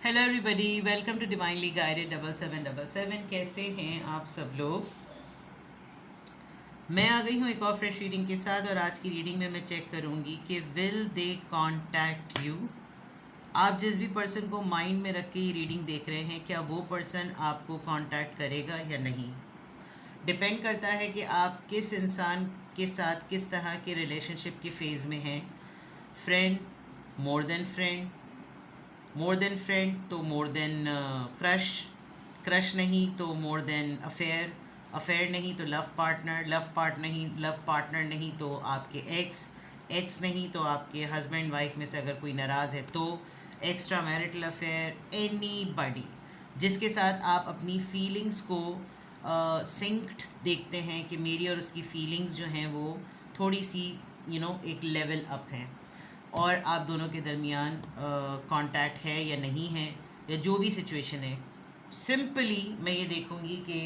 Hello everybody, welcome to divinely guided 7777। कैसे हैं आप सब लोग। मैं आ गई हूँ एक और फ्रेश रीडिंग के साथ, और आज की रीडिंग में मैं चेक करूँगी कि विल दे कांटेक्ट यू। आप जिस भी पर्सन को माइंड में रख के ये रीडिंग देख रहे हैं, क्या वो पर्सन आपको कांटेक्ट करेगा या नहीं। डिपेंड करता है कि आप किस इंसान के साथ किस तरह के रिलेशनशिप के फेज़ में हैं। Friend, more than friend, more than friend तो मोर देन क्रश, क्रश नहीं तो मोर देन अफेयर, अफेयर नहीं तो लव पार्टनर, लव पार्टनर नहीं तो आपके एक्स, एक्स नहीं तो आपके हस्बैंड वाइफ में से अगर कोई नाराज़ है तो एक्स्ट्रा मैरिटल अफेयर, एनी बडी जिसके साथ आप अपनी फीलिंग्स को सिंक्ड देखते हैं कि मेरी और उसकी फीलिंग्स जो हैं वो थोड़ी सी एक लेवल अप हैं, और आप दोनों के दरमियान कांटेक्ट है या नहीं है, या जो भी सिचुएशन है, सिंपली मैं ये देखूँगी कि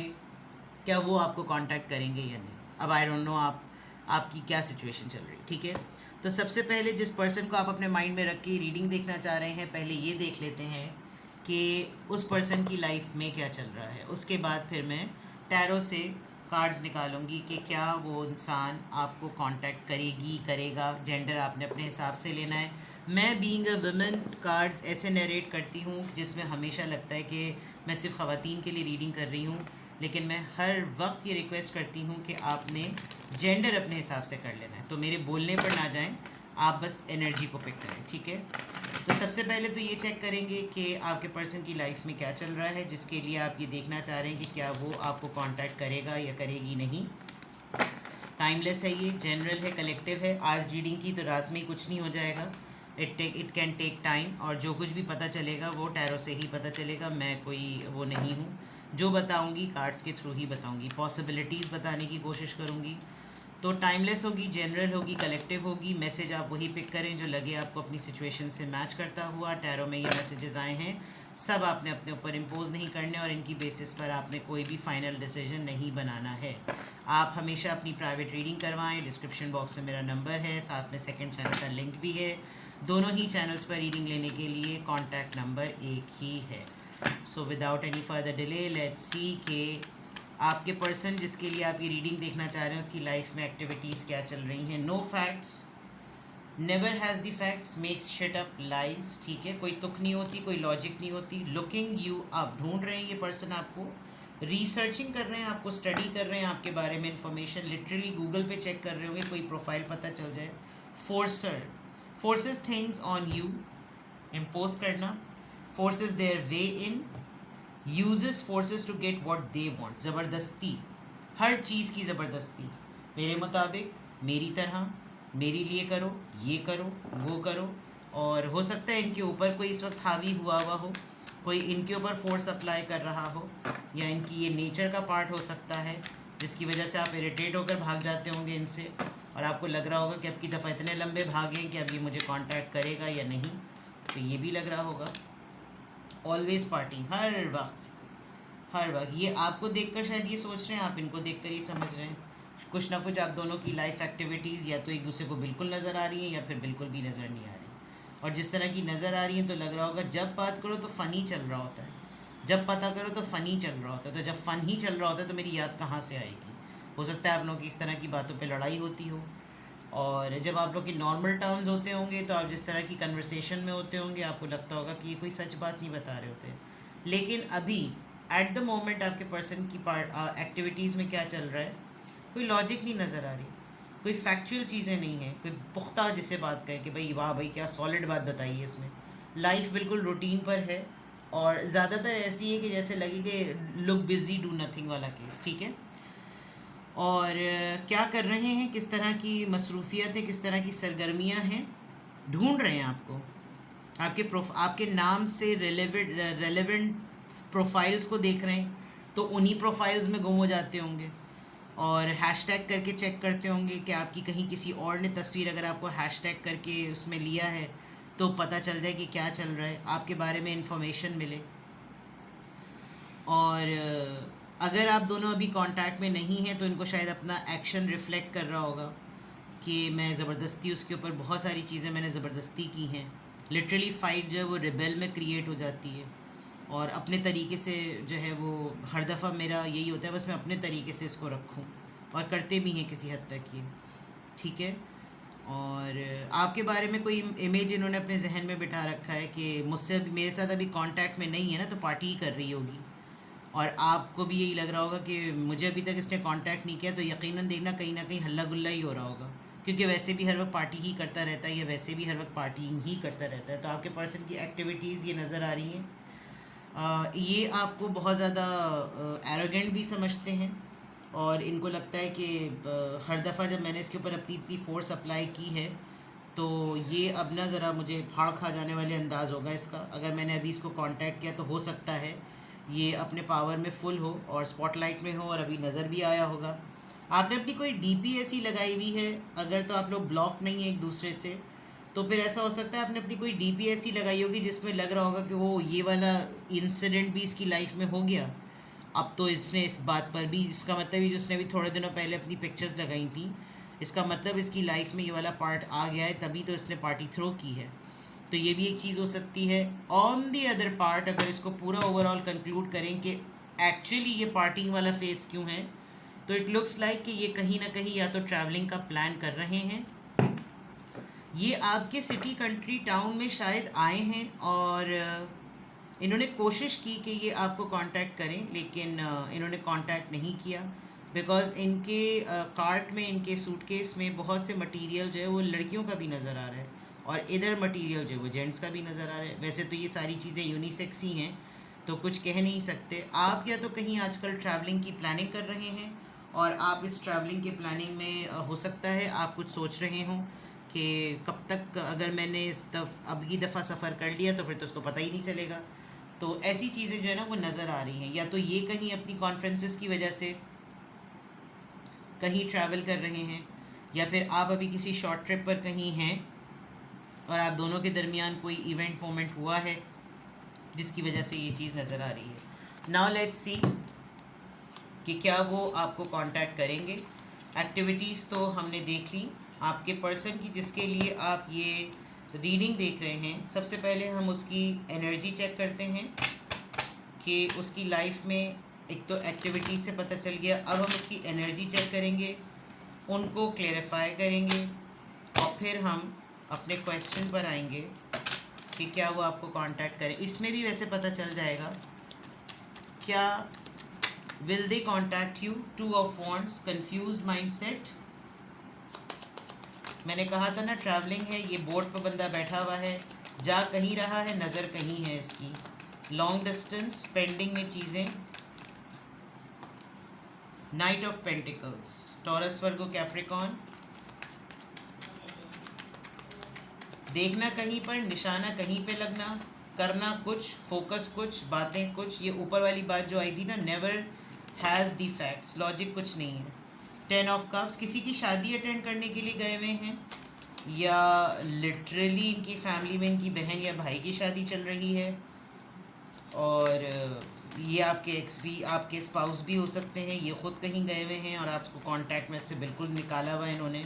क्या वो आपको कांटेक्ट करेंगे या नहीं। अब आई डोंट नो आपकी क्या सिचुएशन चल रही, ठीक है। तो सबसे पहले जिस पर्सन को आप अपने माइंड में रख के रीडिंग देखना चाह रहे हैं, पहले ये देख लेते हैं कि उस पर्सन की लाइफ में क्या चल रहा है। उसके बाद फिर मैं टैरो से कार्ड्स निकालूंगी कि क्या वो इंसान आपको कांटेक्ट करेगी, करेगा। जेंडर आपने अपने हिसाब से लेना है। मैं बीइंग अ वुमेन कार्ड्स ऐसे नरेट करती हूँ जिसमें हमेशा लगता है कि मैं सिर्फ ख़वातीन के लिए रीडिंग कर रही हूँ, लेकिन मैं हर वक्त ये रिक्वेस्ट करती हूँ कि आपने जेंडर अपने हिसाब से कर लेना है। तो मेरे बोलने पर ना जाएं, आप बस एनर्जी को पिक करें, ठीक है। तो सबसे पहले तो ये चेक करेंगे कि आपके पर्सन की लाइफ में क्या चल रहा है, जिसके लिए आप ये देखना चाह रहे हैं कि क्या वो आपको कांटेक्ट करेगा या करेगी नहीं। टाइमलेस है, ये जनरल है, कलेक्टिव है। आज रीडिंग की तो रात में ही कुछ नहीं हो जाएगा। इट कैन टेक टाइम, और जो कुछ भी पता चलेगा वो टैरो से ही पता चलेगा। मैं कोई वो नहीं हूँ, जो बताऊँगी कार्ड्स के थ्रू ही बताऊँगी, पॉसिबिलिटीज़ बताने की कोशिश करूँगी। तो टाइमलेस होगी, जनरल होगी, कलेक्टिव होगी। मैसेज आप वही पिक करें जो लगे आपको अपनी सिचुएशन से मैच करता हुआ। टैरो में ये मैसेजेस आए हैं, सब आपने अपने ऊपर इम्पोज नहीं करने, और इनकी बेसिस पर आपने कोई भी फाइनल डिसीजन नहीं बनाना है। आप हमेशा अपनी प्राइवेट रीडिंग करवाएं। डिस्क्रिप्शन बॉक्स में मेरा नंबर है, साथ में सेकंड चैनल का लिंक भी है। दोनों ही चैनल्स पर रीडिंग लेने के लिए कॉन्टैक्ट नंबर एक ही है। So without any further delay let's see के आपके पर्सन जिसके लिए आप ये रीडिंग देखना चाह रहे हैं उसकी लाइफ में एक्टिविटीज़ क्या चल रही हैं। No facts, never has the facts, makes shit up lies, ठीक है। कोई तुक नहीं होती, कोई लॉजिक नहीं होती। लुकिंग यू, आप ढूंढ रहे हैं ये पर्सन आपको, रिसर्चिंग कर रहे हैं, आपको स्टडी कर रहे हैं, आपके बारे में इंफॉर्मेशन लिटरली गूगल पे चेक कर रहे होंगे, कोई प्रोफाइल पता चल जाए। Forcer, forces things on you, impose करना, forces their way in, uses forces to get what they want, ज़बरदस्ती, हर चीज़ की ज़बरदस्ती, मेरे मुताबिक, मेरी तरह, मेरे लिए करो, ये करो, वो करो। और हो सकता है इनके ऊपर कोई इस वक्त हावी हुआ हो, कोई इनके ऊपर फोर्स अप्लाई कर रहा हो, या इनकी ये नेचर का पार्ट हो सकता है जिसकी वजह से आप इरिटेट होकर भाग जाते होंगे इनसे, और आपको लग रहा होगा कि अब की दफ़ा इतने लंबे भागे कि अब ये मुझे कांटेक्ट करेगा या नहीं। तो ये भी लग रहा होगा। ऑलवेज पार्टी, हर वक्त, हर वक्त। ये आपको देखकर शायद ये सोच रहे हैं, आप इनको देखकर ये समझ रहे हैं। कुछ ना कुछ आप दोनों की लाइफ एक्टिविटीज़ या तो एक दूसरे को बिल्कुल नज़र आ रही है या फिर बिल्कुल भी नज़र नहीं आ रही। और जिस तरह की नज़र आ रही है तो लग रहा होगा जब बात करो तो फ़नी चल रहा होता है, जब पता करो तो फ़नी चल रहा होता है। तो जब फ़न ही चल रहा होता है तो मेरी याद कहाँ से आएगी। हो सकता है आप लोगों की इस तरह की बातों पर लड़ाई होती हो, और जब आप लोग की नॉर्मल टर्म्स होते होंगे तो आप जिस तरह की कन्वर्सेशन में होते होंगे आपको लगता होगा कि ये कोई सच बात नहीं बता रहे होते। लेकिन अभी एट द मोमेंट आपके पर्सन की एक्टिविटीज़ में क्या चल रहा है, कोई लॉजिक नहीं नज़र आ रही, कोई फैक्चुअल चीज़ें नहीं हैं, कोई पुख्ता जिसे बात कहें कि भाई वाह भाई क्या सॉलिड बात बताई है इसमें। लाइफ बिल्कुल रूटीन पर है, और ज़्यादातर ऐसी है कि जैसे लगे कि लुक बिजी डू नथिंग वाला केस, ठीक है। और क्या कर रहे हैं, किस तरह की मसरूफियत है, किस तरह की सरगर्मियाँ हैं, ढूंढ रहे हैं आपको। आपके नाम से रेलेवेंट प्रोफाइल्स को देख रहे हैं, तो उन्हीं प्रोफाइल्स में गुम हो जाते होंगे, और हैशटैग करके चेक करते होंगे कि आपकी कहीं किसी और ने तस्वीर अगर आपको हैशटैग करके उसमें लिया है तो पता चल जाए कि क्या चल रहा है, आपके बारे में इंफॉर्मेशन मिले। और अगर आप दोनों अभी कांटेक्ट में नहीं हैं तो इनको शायद अपना एक्शन रिफ्लेक्ट कर रहा होगा कि मैं ज़बरदस्ती उसके ऊपर बहुत सारी चीज़ें मैंने ज़बरदस्ती की हैं, लिटरली फ़ाइट जो है वो रिबेल में क्रिएट हो जाती है, और अपने तरीके से जो है वो हर दफ़ा मेरा यही होता है, बस मैं अपने तरीके से इसको रखूं, और करते भी हैं किसी हद तक ये, ठीक है। और आपके बारे में कोई इमेज इन्होंने अपने जहन में बिठा रखा है कि मुझसे अभी, मेरे साथ अभी कांटेक्ट में नहीं है ना, तो पार्टी ही कर रही होगी, और आपको भी यही लग रहा होगा कि मुझे अभी तक इसने कांटेक्ट नहीं किया, तो यकीनन देखना कहीं ना कहीं हल्ला गुल्ला ही हो रहा होगा, क्योंकि वैसे भी हर वक्त पार्टी ही करता रहता है, या वैसे भी हर वक्त पार्टी ही करता रहता है। तो आपके पर्सन की एक्टिविटीज़ ये नज़र आ रही हैं। ये आपको बहुत ज़्यादा एरोगेंट भी समझते हैं, और इनको लगता है कि हर दफ़ा जब मैंने इसके ऊपर अपनी इतनी फोर्स अप्लाई की है, तो ये अब ना ज़रा मुझे फाड़ खा जाने वाले अंदाज़ होगा इसका। अगर मैंने अभी इसको कांटेक्ट किया तो हो सकता है ये अपने पावर में फुल हो और स्पॉटलाइट में हो, और अभी नज़र भी आया होगा। आपने अपनी कोई डीपी ऐसी लगाई हुई है, अगर तो आप लोग ब्लॉक नहीं है एक दूसरे से, तो फिर ऐसा हो सकता है आपने अपनी कोई डीपी ऐसी लगाई होगी जिसमें लग रहा होगा कि वो ये वाला इंसिडेंट भी इसकी लाइफ में हो गया। अब तो इसने इस बात पर भी, इसका मतलब ही जिसने भी थोड़े दिनों पहले अपनी पिक्चर्स लगाई थी, इसका मतलब इसकी लाइफ में ये वाला पार्ट आ गया है, तभी तो इसने पार्टी थ्रो की है। तो ये भी एक चीज़ हो सकती है। ऑन दी अदर पार्ट, अगर इसको पूरा ओवरऑल कंक्लूड करें कि एक्चुअली ये पार्टिंग वाला फेस क्यों है, तो इट लुक्स लाइक कि ये कहीं ना कहीं या तो ट्रैवलिंग का प्लान कर रहे हैं, ये आपके सिटी कंट्री टाउन में शायद आए हैं, और इन्होंने कोशिश की कि ये आपको कांटेक्ट करें, लेकिन इन्होंने कांटेक्ट नहीं किया, बिकॉज़ इनके कार्ट में, इनके सूटकेस में बहुत से मटेरियल जो है वो लड़कियों का भी नज़र आ रहा है, और इधर मटेरियल जो है वो जेंट्स का भी नज़र आ रहा है। वैसे तो ये सारी चीज़ें यूनिसेक्स ही हैं, तो कुछ कह नहीं सकते। आप या तो कहीं आजकल ट्रैवलिंग की प्लानिंग कर रहे हैं, और आप इस ट्रैवलिंग के प्लानिंग में हो सकता है आप कुछ सोच रहे हों कि कब तक, अगर मैंने अब की दफ़ा सफ़र कर लिया तो फिर तो उसको पता ही नहीं चलेगा। तो ऐसी चीज़ें जो है ना वो नज़र आ रही हैं, या तो ये कहीं अपनी कॉन्फ्रेंसेस की वजह से कहीं ट्रैवल कर रहे हैं, या फिर आप अभी किसी शॉर्ट ट्रिप पर कहीं हैं, और आप दोनों के दरमियान कोई इवेंट मोमेंट हुआ है जिसकी वजह से ये चीज़ नज़र आ रही है। नाउ लेट्स सी कि क्या वो आपको कांटेक्ट करेंगे। एक्टिविटीज़ तो हमने देख ली आपके पर्सन की, जिसके लिए आप ये रीडिंग देख रहे हैं। सबसे पहले हम उसकी एनर्जी चेक करते हैं कि उसकी लाइफ में, एक तो एक्टिविटी से पता चल गया, अब हम उसकी एनर्जी चेक करेंगे, उनको क्लेरिफाई करेंगे, और फिर हम अपने क्वेश्चन पर आएंगे कि क्या वो आपको कांटेक्ट करें। इसमें भी वैसे पता चल जाएगा क्या will they contact you. 2 of wands, confused mindset. मैंने कहा था ना ट्रैवलिंग है, ये बोट पर बंदा बैठा हुआ है, जा कहीं रहा है, नज़र कहीं है इसकी। लॉन्ग डिस्टेंस, पेंडिंग में चीज़ें। Night of pentacles, taurus, Virgo, Capricorn. देखना कहीं पर, निशाना कहीं पे लगना, करना कुछ, फोकस कुछ, बातें कुछ। ये ऊपर वाली बात जो आई थी ना, never has the facts, logic कुछ नहीं है। 10 ऑफ कप्स, किसी की शादी अटेंड करने के लिए गए हुए हैं, या लिटरली इनकी फैमिली में इनकी बहन या भाई की शादी चल रही है, और ये आपके एक्स भी, आपके स्पाउस भी हो सकते हैं, ये ख़ुद कहीं गए हुए हैं और आपको कांटेक्ट में से बिल्कुल निकाला हुआ है इन्होंने,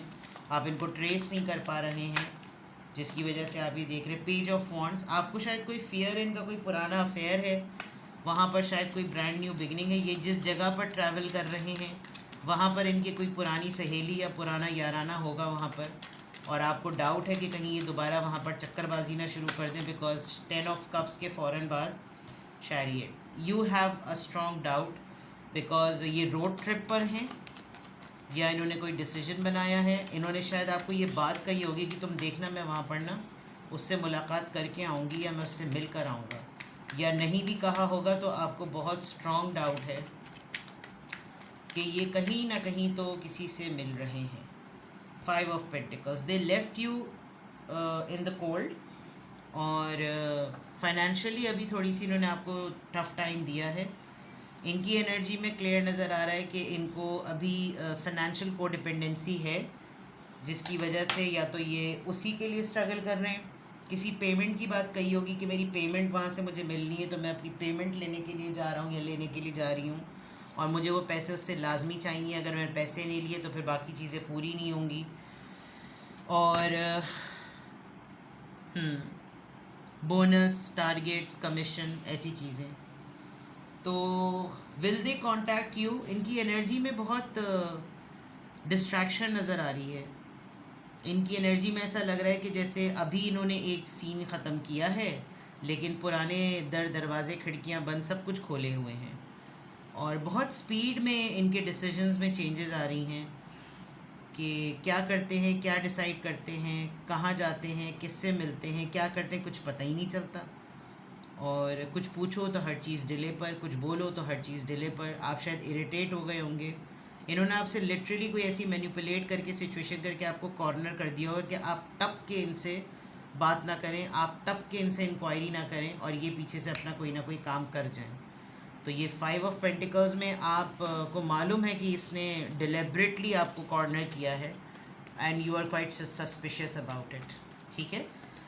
आप इनको ट्रेस नहीं कर पा रहे हैं, जिसकी वजह से आप ये देख रहे हैं। पेज ऑफ वॉन्ड्स, आपको शायद कोई फियर है, इनका कोई पुराना अफेयर है, वहाँ पर शायद कोई ब्रांड न्यू बिगनिंग है। ये जिस जगह पर ट्रैवल कर रहे हैं वहाँ पर इनकी कोई पुरानी सहेली या पुराना याराना होगा वहाँ पर, और आपको डाउट है कि कहीं ये दोबारा वहाँ पर चक्करबाजी ना शुरू कर दें, बिकॉज 10 ऑफ कप्स के फ़ौरन बाद chariot. You have a strong doubt, because ये रोड ट्रिप पर हैं, या इन्होंने कोई डिसीजन बनाया है। इन्होंने शायद आपको ये बात कही होगी कि तुम देखना मैं वहाँ पर ना उससे मुलाकात करके आऊँगी, या मैं उससे मिल कर आऊँगा, या नहीं भी कहा होगा तो आपको बहुत स्ट्रॉन्ग डाउट है कि ये कहीं ना कहीं तो किसी से मिल रहे हैं। 5 of pentacles, they left you in the cold, और फाइनेंशियली अभी थोड़ी सी इन्होंने आपको टफ टाइम दिया है। इनकी एनर्जी में क्लियर नज़र आ रहा है कि इनको अभी फाइनेंशियल कोडिपेंडेंसी है, जिसकी वजह से या तो ये उसी के लिए स्ट्रगल कर रहे हैं। किसी पेमेंट की बात कही होगी कि मेरी पेमेंट वहाँ से मुझे मिलनी है, तो मैं अपनी पेमेंट लेने के लिए जा रहा हूँ या लेने के लिए जा रही हूँ, और मुझे वो पैसे उससे लाजमी चाहिए। अगर मैंने पैसे नहीं लिए तो फिर बाकी चीज़ें पूरी नहीं होंगी। और बोनस, टारगेट्स, कमीशन, ऐसी चीज़ें। तो विल दे कॉन्टैक्ट यू, इनकी एनर्जी में बहुत डिस्ट्रैक्शन नज़र आ रही है। इनकी एनर्जी में ऐसा लग रहा है कि जैसे अभी इन्होंने एक सीन ख़त्म किया है, लेकिन पुराने दरवाजे, खिड़कियां बंद, सब कुछ खोले हुए हैं। और बहुत स्पीड में इनके डिसीजंस में चेंजेस आ रही हैं कि क्या करते हैं, क्या डिसाइड करते हैं, कहाँ जाते हैं, किससे मिलते हैं, क्या करते हैं, कुछ पता ही नहीं चलता। और कुछ पूछो तो हर चीज़ डिले पर, कुछ बोलो तो हर चीज़ डिले पर। आप शायद इरिटेट हो गए होंगे। इन्होंने आपसे लिटरली कोई ऐसी मैनिपुलेट करके, सिचुएशन करके आपको कॉर्नर कर दिया होगा कि आप तब के इनसे बात ना करें, आप तब के इनसे इंक्वायरी ना करें, और ये पीछे से अपना कोई ना कोई काम कर जाएं। तो ये 5 ऑफ पेंटिकल्स में आप को मालूम है कि इसने डिलिबरेटली आपको कॉर्नर किया है, and you are quite suspicious about it. ठीक है,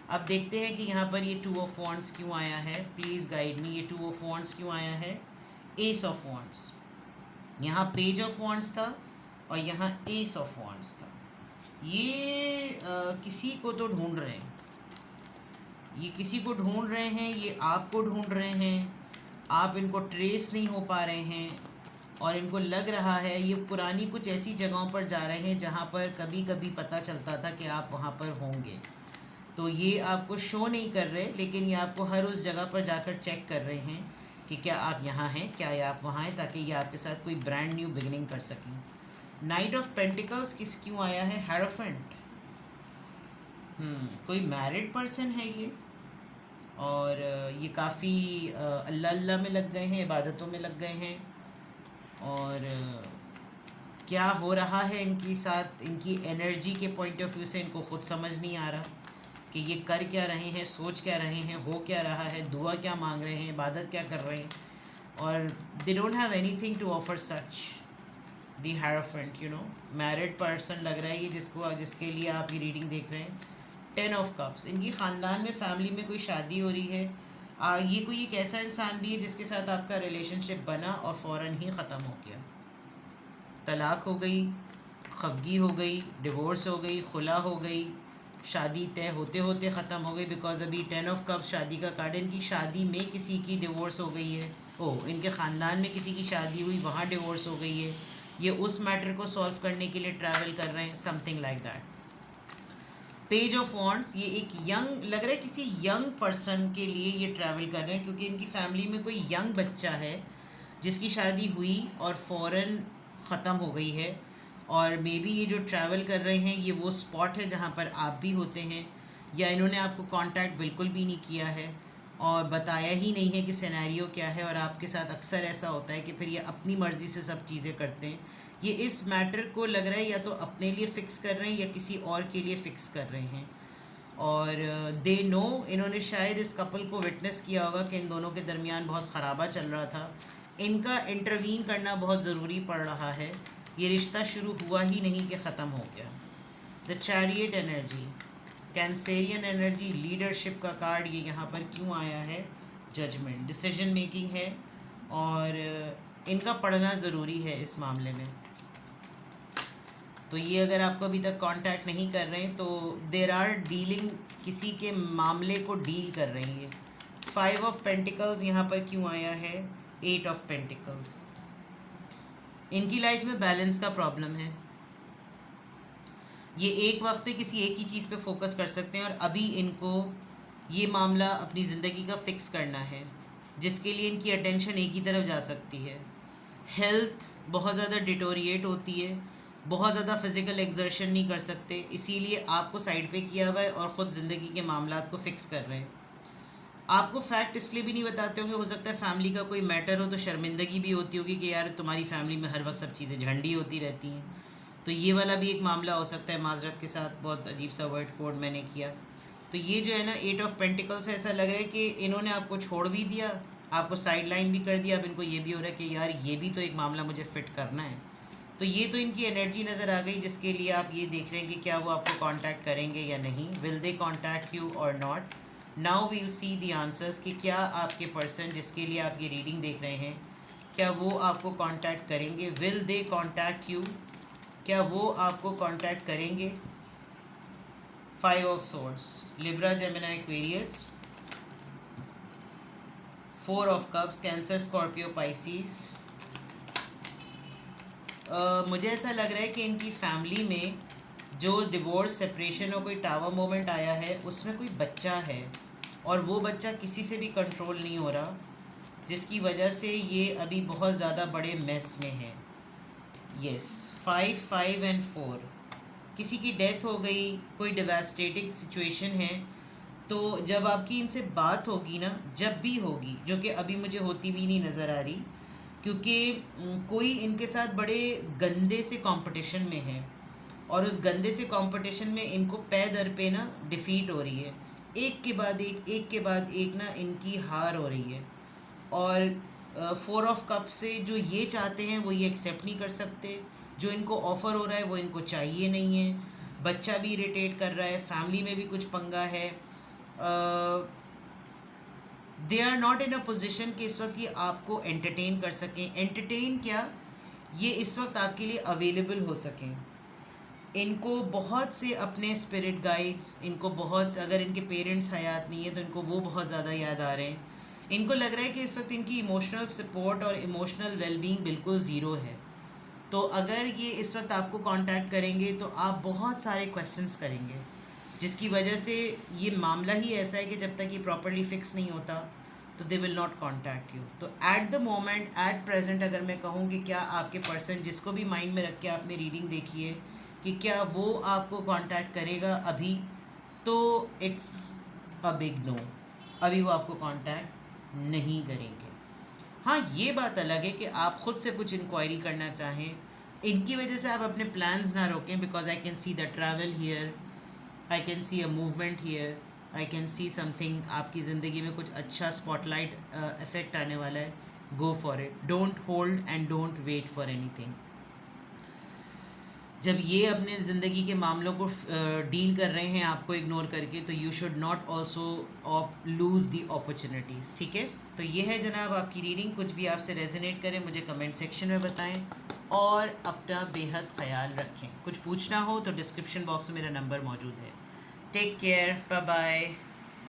अब देखते हैं कि यहाँ पर ये 2 ऑफ वॉन्ड्स क्यों आया है। प्लीज़ गाइड मी, ये 2 ऑफ वॉन्ड्स क्यों आया है। एस ऑफ वॉन्ड्स, यहाँ पेज ऑफ वॉन्ड्स था और यहाँ एस ऑफ वॉन्ड्स था। ये किसी को तो ढूंढ रहे हैं, ये किसी को ढूंढ रहे हैं, ये आपको ढूंढ रहे हैं, आप इनको ट्रेस नहीं हो पा रहे हैं, और इनको लग रहा है ये पुरानी कुछ ऐसी जगहों पर जा रहे हैं जहाँ पर कभी कभी पता चलता था कि आप वहाँ पर होंगे। तो ये आपको शो नहीं कर रहे, लेकिन ये आपको हर उस जगह पर जाकर चेक कर रहे हैं कि क्या आप यहाँ हैं, क्या आप वहाँ हैं, ताकि ये आपके साथ कोई ब्रांड न्यू बिगिनिंग कर सकें। नाइट ऑफ पेंटिकल्स किस क्यों आया है। हेरोफेंट, कोई मैरिड पर्सन है ये, और ये काफ़ी अल्लाह अल्लाह में लग गए हैं, इबादतों में लग गए हैं। और क्या हो रहा है इनकी साथ, इनकी एनर्जी के पॉइंट ऑफ व्यू से इनको खुद समझ नहीं आ रहा कि ये कर क्या रहे हैं, सोच क्या रहे हैं, हो क्या रहा है, दुआ क्या मांग रहे हैं, इबादत क्या कर रहे हैं। और they don't have anything to offer such. The hierophant, you know, married person लग रहा है ये, जिसके लिए आप ये रीडिंग देख रहे हैं। 10 ऑफ कप्स, इनकी ख़ानदान में, फैमिली में कोई शादी हो रही है। ये कोई एक ऐसा इंसान भी है जिसके साथ आपका रिलेशनशिप बना और फ़ौरन ही ख़त्म हो गया। तलाक हो गई, खफगी हो गई, डिवोर्स हो गई, खुला हो गई, शादी तय होते होते ख़त्म हो गई। बिकॉज अभी 10 ऑफ कप्स शादी का कार्ड, इनकी शादी में किसी की डिवोर्स हो गई है। इनके ख़ानदान में किसी की शादी हुई, वहाँ डिवोर्स हो गई है। ये उस मैटर को सॉल्व करने के लिए ट्रैवल कर रहे हैं, something like that. Page of wands, ये एक यंग लग रहा है, किसी यंग पर्सन के लिए ये ट्रैवल कर रहे हैं, क्योंकि इनकी फैमिली में कोई यंग बच्चा है जिसकी शादी हुई और फ़ौरन ख़त्म हो गई है। और मे बी ये जो ट्रैवल कर रहे हैं ये वो स्पॉट है जहाँ पर आप भी होते हैं, या इन्होंने आपको कांटेक्ट बिल्कुल भी नहीं किया है और बताया ही नहीं है कि सिनेरियो क्या है। और आपके साथ अक्सर ऐसा होता है कि फिर ये अपनी मर्ज़ी से सब चीज़ें करते हैं। ये इस मैटर को लग रहा है या तो अपने लिए फ़िक्स कर रहे हैं या किसी और के लिए फ़िक्स कर रहे हैं। और दे नो, इन्होंने शायद इस कपल को विटनेस किया होगा कि इन दोनों के दरमियान बहुत ख़राबा चल रहा था। इनका इंटरवीन करना बहुत ज़रूरी पड़ रहा है। ये रिश्ता शुरू हुआ ही नहीं कि ख़त्म हो गया। The chariot energy, Cancerian energy, leadership का कार्ड ये यहाँ पर क्यों आया है। जजमेंट, डिसीजन मेकिंग है, और इनका पढ़ना ज़रूरी है इस मामले में। तो ये अगर आपको अभी तक कांटेक्ट नहीं कर रहे हैं तो देर आर डीलिंग, किसी के मामले को डील कर रहे हैं ये। 5 ऑफ पेंटिकल्स यहाँ पर क्यों आया है। 8 ऑफ पेंटिकल्स, इनकी लाइफ में बैलेंस का प्रॉब्लम है। ये एक वक्त पे किसी एक ही चीज़ पे फोकस कर सकते हैं, और अभी इनको ये मामला अपनी ज़िंदगी का फ़िक्स करना है, जिसके लिए इनकी अटेंशन एक ही तरफ जा सकती है। हेल्थ बहुत ज़्यादा डिटोरिएट होती है, बहुत ज़्यादा फिज़िकल एक्सर्शन नहीं कर सकते, इसीलिए आपको साइड पे किया हुआ है और ख़ुद ज़िंदगी के मामलात को फ़िक्स कर रहे हैं। आपको फैक्ट इसलिए भी नहीं बताते होंगे, हो सकता है फैमिली का कोई मैटर हो तो शर्मिंदगी भी होती होगी कि यार तुम्हारी फैमिली में हर वक्त सब चीज़ें झंडी होती रहती हैं। तो ये वाला भी एक मामला हो सकता है। माजरत के साथ बहुत अजीब सा वर्ड कोड मैंने किया। तो ये जो है ना 8 ऑफ पेंटिकल्स है, ऐसा लग रहा है कि इन्होंने आपको छोड़ भी दिया, आपको साइड लाइन भी कर दिया। अब इनको ये भी हो रहा है कि यार ये भी तो एक मामला मुझे फ़िट करना है। तो ये तो इनकी एनर्जी नज़र आ गई, जिसके लिए आप ये देख रहे हैं कि क्या वो आपको कांटेक्ट करेंगे या नहीं। Will they contact you or not. Now we'll see the answers कि क्या आपके पर्सन जिसके लिए आप ये रीडिंग देख रहे हैं, क्या वो आपको कांटेक्ट करेंगे। विल दे कांटेक्ट यू, क्या वो आपको कांटेक्ट करेंगे। 5 of swords, Libra, Gemini, Aquarius. 4 of cups, cancer, Scorpio, Pisces. मुझे ऐसा लग रहा है कि इनकी फैमिली में जो डिवोर्स, सेपरेशन और कोई टावर मोमेंट आया है उसमें कोई बच्चा है और वो बच्चा किसी से भी कंट्रोल नहीं हो रहा, जिसकी वजह से ये अभी बहुत ज़्यादा बड़े मेस में है। यस, 5, 5 एंड 4, किसी की डेथ हो गई, कोई डिवास्टेटिंग सिचुएशन है। तो जब आपकी इनसे बात होगी ना, जब भी होगी, जो कि अभी मुझे होती भी नहीं नज़र आ रही, क्योंकि कोई इनके साथ बड़े गंदे से कंपटीशन में है और उस गंदे से कंपटीशन में इनको पै दर पे ना डिफ़ीट हो रही है, एक के बाद एक के बाद एक ना इनकी हार हो रही है। और 4 ऑफ कप से जो ये चाहते हैं वो ये एक्सेप्ट नहीं कर सकते, जो इनको ऑफ़र हो रहा है वो इनको चाहिए नहीं है, बच्चा भी इरिटेट कर रहा है, फैमिली में भी कुछ पंगा है। They are not in a position कि इस वक्त ये आपको एंटरटेन कर सकें। एंटरटेन क्या, ये इस वक्त आपके लिए अवेलेबल हो सकें। इनको बहुत से अपने स्पिरिट गाइड्स, इनको बहुत, अगर इनके पेरेंट्स हयात नहीं है तो इनको वो बहुत ज़्यादा याद आ रहे हैं। इनको लग रहा है कि इस वक्त इनकी इमोशनल सपोर्ट और इमोशनल वेलबींग बिल्कुल ज़ीरो है। तो अगर ये इस वक्त आपको कांटेक्ट करेंगे तो आप बहुत सारे क्वेश्चंस करेंगे, जिसकी वजह से ये मामला ही ऐसा है कि जब तक ये प्रॉपर्ली फिक्स नहीं होता तो they will not contact you. तो at the moment, at present, अगर मैं कहूँ कि क्या आपके पर्सन, जिसको भी माइंड में रख के आपने रीडिंग देखी है, कि क्या वो आपको कांटेक्ट करेगा अभी, तो इट्स अ बिग नो, अभी वो आपको कांटेक्ट नहीं करेंगे। हाँ, ये बात अलग है कि आप ख़ुद से कुछ इंक्वायरी करना चाहें, इनकी वजह से आप अपने प्लान्स ना रोकें, because I can see the travel here, I can see a movement here, I can see something, आपकी ज़िंदगी में कुछ अच्छा स्पॉटलाइट इफेक्ट आने वाला है। Go for it, don't hold and don't wait for anything. जब ये अपने ज़िंदगी के मामलों को डील कर रहे हैं आपको इग्नोर करके, तो you should not also lose the opportunities. ठीक है, तो ये है जनाब आपकी रीडिंग। कुछ भी आपसे रेजोनेट करें मुझे कमेंट सेक्शन में बताएं और अपना बेहद ख्याल रखें। कुछ पूछना हो तो डिस्क्रिप्शन बॉक्स में मेरा नंबर मौजूद है। Take care, bye bye.